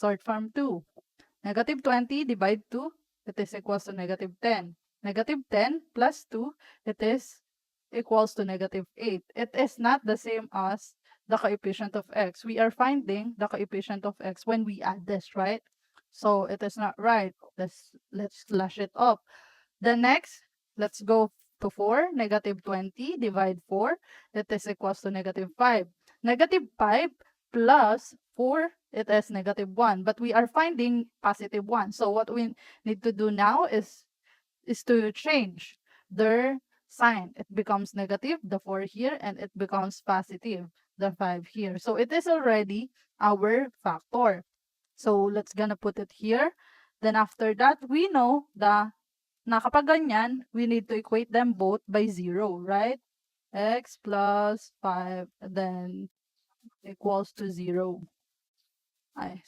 Sort form 2. Negative 20 divide 2, it is equals to negative 10. Negative 10 plus 2, it is equals to negative 8. It is not the same as the coefficient of x. We are finding the coefficient of x when we add this, right? So it is not right. Let's slash it up. The next, let's go to 4. Negative 20 divide 4, it is equals to negative 5. Negative 5 plus 4, it is negative 1. But we are finding positive 1. So what we need to do now is to change their sign. It becomes negative, the 4 here, and it becomes positive, the 5 here. So it is already our factor. So let's gonna put it here. Then after that, we know na kapag ganyan, we need to equate them both by 0, right? X plus 5, then equals to 0. Ay,